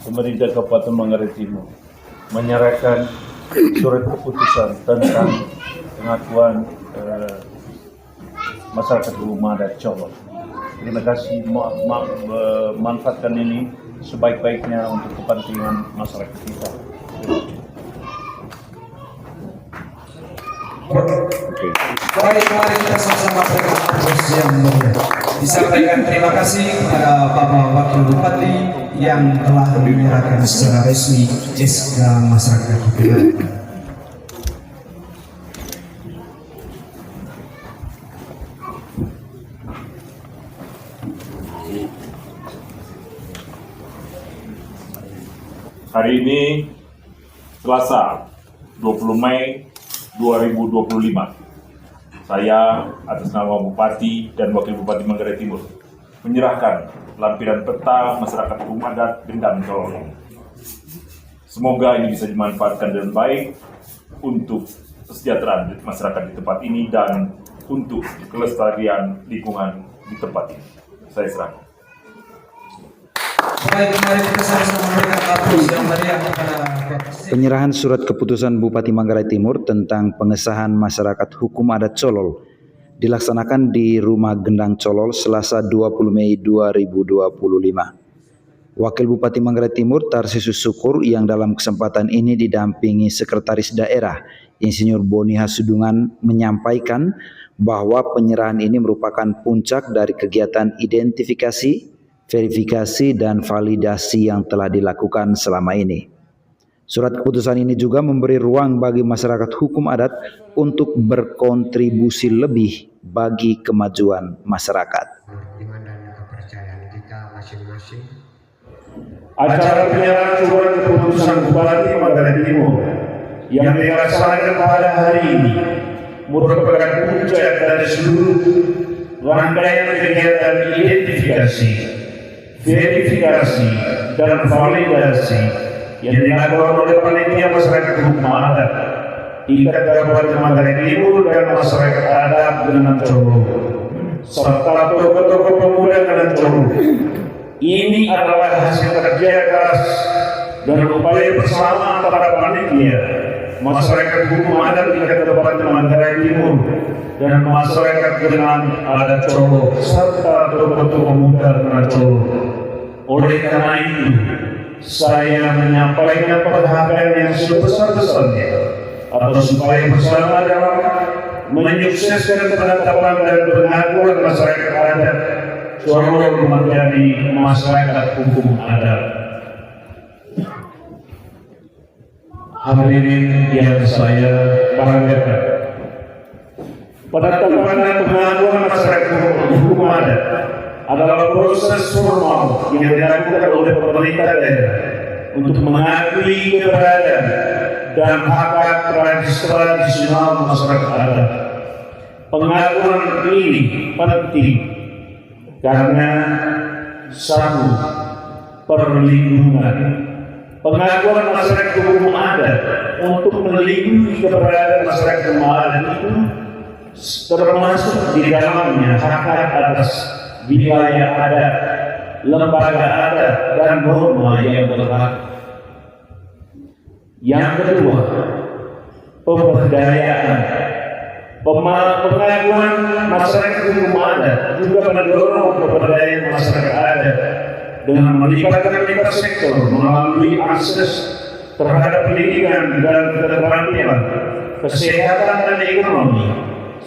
Pemerintah Kabupaten Manggarai Timur menyerahkan surat keputusan tentang pengakuan masyarakat hukum adat Colol. Terima kasih, manfaatkan ini sebaik-baiknya untuk kepentingan masyarakat kita. Baik, mari kita sama-sama yang disampaikan terima kasih kepada Bapak Wakil Bupati yang telah menyerahkan secara resmi SK Masyarakat Hukum Adat. Hari ini Selasa 20 Mei 2025. Saya atas nama Bupati dan Wakil Bupati Manggarai Timur menyerahkan lampiran peta masyarakat hukum adat Gendang Colol. Semoga ini bisa dimanfaatkan dengan baik untuk kesejahteraan masyarakat di tempat ini dan untuk kelestarian lingkungan di tempat ini. Saya serahkan. Baik, mari kita sama-sama memberikan aplaus yang meriah kepada Penyerahan surat keputusan Bupati Manggarai Timur tentang pengesahan masyarakat hukum adat Colol dilaksanakan di Rumah Gendang Colol Selasa 20 Mei 2025. Wakil Bupati Manggarai Timur Tarsisus Syukur yang dalam kesempatan ini didampingi Sekretaris Daerah Insinyur Boni Hasudungan menyampaikan bahwa penyerahan ini merupakan puncak dari kegiatan identifikasi, verifikasi, dan validasi yang telah dilakukan selama ini. Surat keputusan ini juga memberi ruang bagi masyarakat hukum adat untuk berkontribusi lebih bagi kemajuan masyarakat. iman dan kepercayaan kita masing-masing. Acara penyerahan surat keputusan Bupati Manggarai Timur yang dilaksanakan pada hari ini merupakan puncak dari seluruh rangkaian kegiatan identifikasi, verifikasi, dan validasi yang dilakukan oleh panitia masyarakat hukum adat tingkat Kabupaten Manggarai Timur dan masyarakat adat Gendang Colol serta tokoh-tokoh pemuda Gendang Colol. Ini adalah hasil kerja keras dan upaya bersama antara panitia, masyarakat hukum adat tingkat Kabupaten Manggarai Timur dan masyarakat Gendang adat Colol serta tokoh-tokoh pemuda Gendang Colol. Oleh karena itu, saya menyampaikan penghargaan yang sebesar-besarnya atas upaya bersama dalam menyukseskan penetapan dan pengakuan masyarakat adat Colol menjadi masyarakat hukum adat. Hadirin yang saya banggakan, penetapan dan pengakuan masyarakat hukum adat adalah proses formal yang dilakukan oleh pemerintah daerah untuk mengakui keberadaan dan hak tradisional masyarakat adat. Pengakuan ini penting karena satu, perlindungan. Pengakuan masyarakat hukum adat untuk melindungi keberadaan masyarakat hukum adat itu termasuk di dalamnya hak atas wilayah adat, lembaga adat, dan norma yang berlaku. Yang kedua, pemberdayaan. Pengakuan masyarakat hukum adat juga mendorong pemberdayaan masyarakat adat dengan melibatkan lintas sektor melalui akses terhadap pendidikan dan keterampilan, kesehatan, dan ekonomi,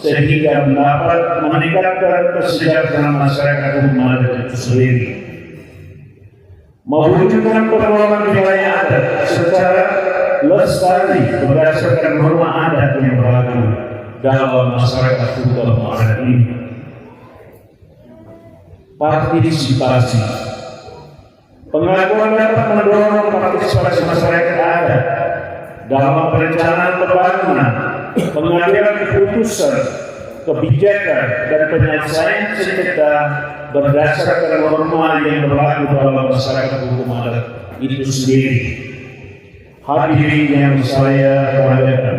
sehingga dapat meningkatkan kesejahteraan masyarakat hukum adat itu sendiri. Mewujudkan pengelolaan wilayah adat secara lestari berdasarkan norma adat yang berlaku dalam masyarakat hukum adat ini. Partisipasi. Pengakuan dapat mendorong partisipasi masyarakat adat dalam perencanaan pembangunan, pengambilan keputusan, kebijakan, dan penyelesaian sengketa berdasarkan norma yang berlaku dalam masyarakat hukum adat itu sendiri. Hadirin yang saya banggakan,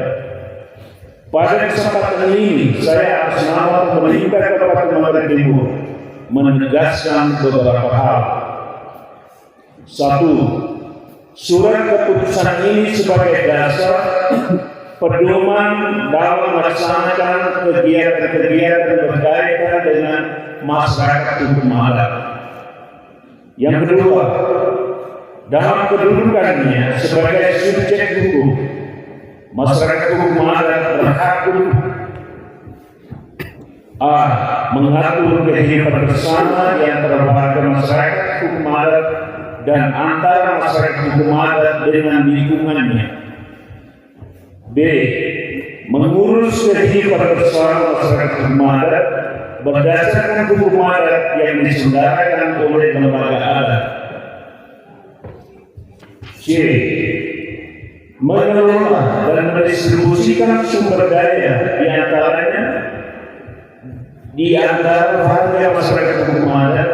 pada kesempatan ini saya atas nama pemerintah Kabupaten Manggarai Timur menegaskan beberapa hal. Satu, surat keputusan ini sebagai dasar pedoman dalam melaksanakan kegiatan-kegiatan berkaitan dengan masyarakat hukum adat. Yang kedua, dalam kedudukannya sebagai subjek hukum, masyarakat hukum adat berhak untuk a. mengatur kehidupan bersama di antara warga masyarakat hukum adat dan antara masyarakat hukum adat dengan lingkungannya. B. mengurus kehidupan bersama masyarakat hukum adat berdasarkan hukum adat yang diselenggarakan oleh lembaga adat. C. mengelola dan mendistribusikan sumber daya di antara warga masyarakat hukum adat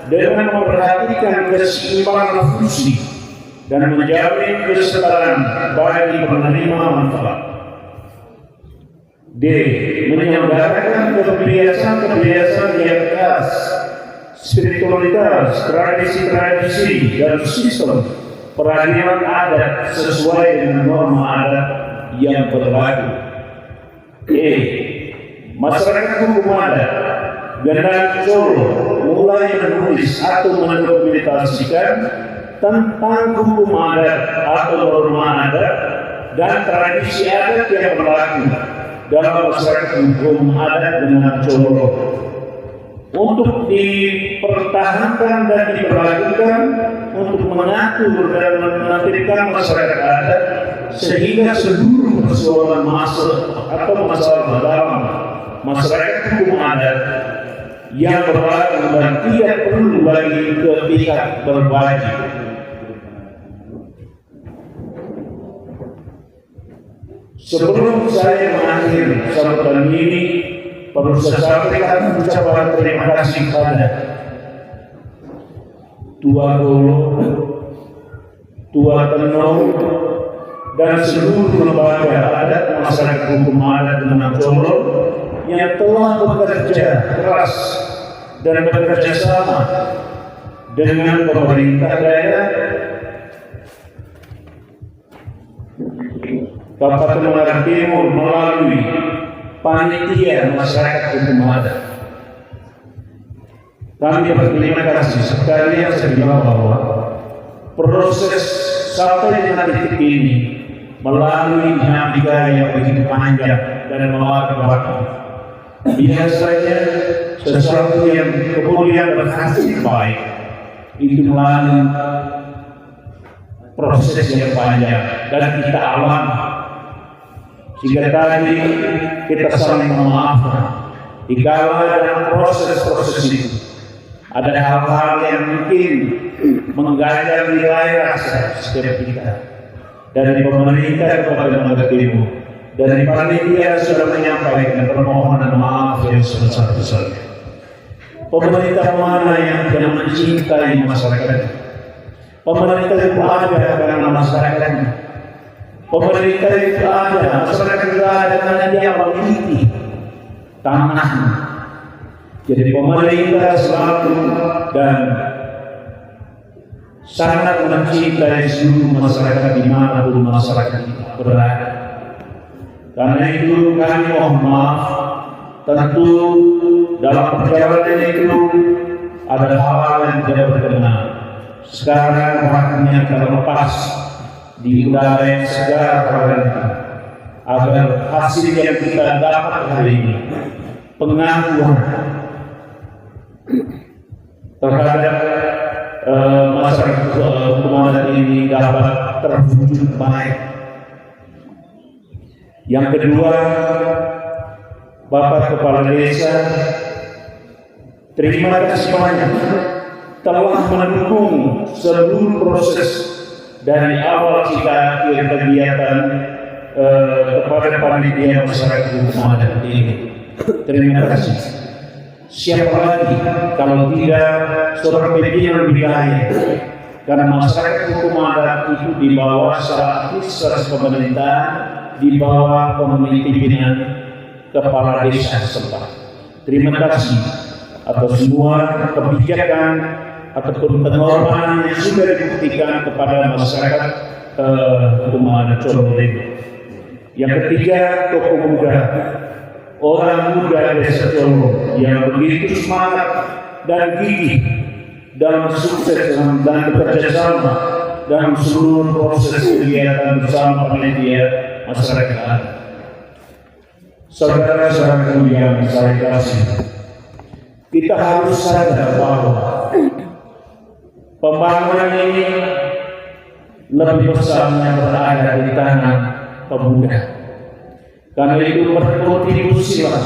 dengan memperhatikan keseimbangan fungsi dan menjamin kesetaraan bagi penerima manfaat. D. menyelenggarakan kebiasaan-kebiasaan yang khas, spiritualitas, tradisi-tradisi, dan sistem peradilan adat sesuai dengan norma adat yang berlaku. E. masyarakat hukum adat Gendang Solo mulai menulis atau mendokumentasikan tentang hukum adat atau norma adat dan tradisi adat yang berlaku dalam masyarakat hukum adat Gendang Solo untuk dipertahankan dan diperlakukan untuk mengatur dan menampilkan masyarakat adat sehingga seluruh persoalan masalah dalam masyarakat hukum adat yang berlaku dan tidak perlu bagi ke pihak berwajib. Sebelum saya mengakhiri sambutan ini, perlu saya sampaikan ucapan terima kasih kepada Tua Golo, Tua Tenong, dan seluruh lembaga adat masyarakat hukum adat Gendang Solo yang telah bekerja keras dan bekerja sama dengan pemerintah daerah Kabupaten Muara Timur melalui panitia masyarakat hukum adat. Kami berterima kasih sekali yang saya bilang bahwa proses sampai dengan titik ini melalui dinamika yang begitu panjang dan memakan waktu. Biasanya sesuatu yang kemudian berhasil baik itu melalui proses yang panjang dan kita alami. Jika tadi kita saling memaafkan, dikala dalam proses-proses itu ada hal-hal yang mungkin mengganjal nilai rasa setiap kita. Dari pemerintah Kabupaten Muara Timur, dari panitia sudah menyampaikan permohonan maaf yang sebesar-besarnya. Pemerintah mana yang tidak mencintai masyarakat? Pemerintah itu ada karena masyarakat. Pemerintah itu ada, masyarakat itu ada karena dia memiliki tanah. Jadi pemerintah selalu dan sangat mencintai seluruh masyarakat dimanapun masyarakat berada. Karena itu kami mohon maaf, tentu dalam perjalanan itu ada hal yang tidak berkenan. Sekarang waktunya kita lepas di udara yang segar itu, agar hasil yang kita dapat hari ini, pengakuan terhadap masyarakat hukum adat ini dapat terwujud baik. Yang kedua, Bapak Kepala Desa, terima kasih banyak telah mendukung seluruh proses dari awal kita akhir kegiatan kepada panitia masyarakat hukum adat ini. Terima kasih. Siapa lagi kalau tidak seorang pimpinan wilayah? Karena masyarakat hukum adat itu di bawah secara pemerintah, di bawah pemimpinan kepala desa setempat. Terima kasih atas semua kebijakan, ataupun pengorbanan yang sudah dibuktikan kepada masyarakat Hukum Adat Colo ini. Yang ketiga, tokoh muda, orang muda desa Colo yang begitu semangat dan gigih dalam sukses dan bekerja sama dalam seluruh proses kegiatan bersama panitia masyarakat adat. Saudara-saudara yang saya kasih, kita harus sadar bahwa pembangunan ini lebih besarnya berada di tangan pemuda. Karena itu berkontribusilah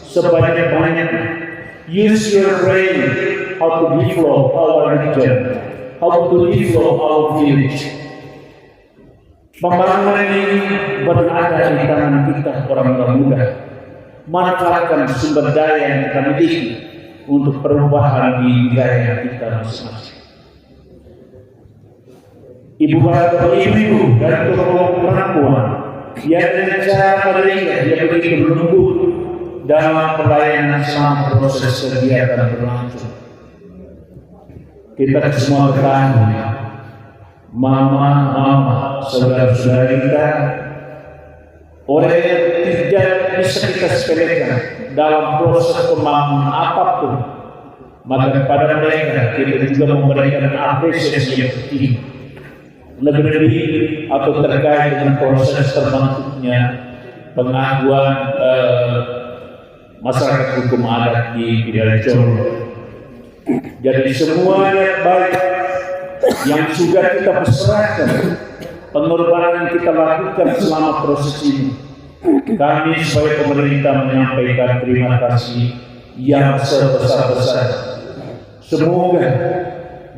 sebanyak-banyaknya. Use your brain how to develop our region, how to develop our village. Pembangunan ini berada di tangan kita orang-orang muda. Manfaatkan sumber daya yang kita miliki untuk perubahan di wilayah kita masing-masing. Ibu-ibu dan tokoh perempuan yang dengan cara mereka yang begitu lembut dalam pelayanan selama proses kegiatan berlangsung. Kita semua bertanya, mama, saudara-saudara kita, orang yang tidak bisa kita sepelekan dalam proses pembangunan apapun, maka kepada mereka kita juga memberikan apresiasi yang tinggi. Lebih-lebih atau terkait dengan proses terbentuknya pengakuan masyarakat hukum adat di wilayah Colo. Jadi semuanya baik yang sudah kita perserahkan, pengorbanan yang kita lakukan selama proses ini, kami sebagai pemerintah menyampaikan terima kasih yang sebesar-besar. Semoga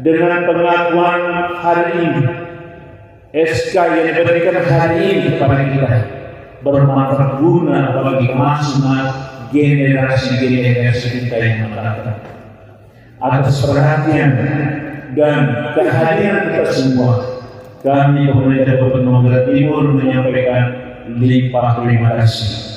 dengan pengakuan hari ini, SK yang diberikan hari ini kepada kita bermanfaat guna bagi kemajuan generasi-generasi kita yang akan datang. Atas perhatian dan kehadiran kita semua, kami pemerintah Kabupaten Manggarai Timur menyampaikan limpah terima kasih.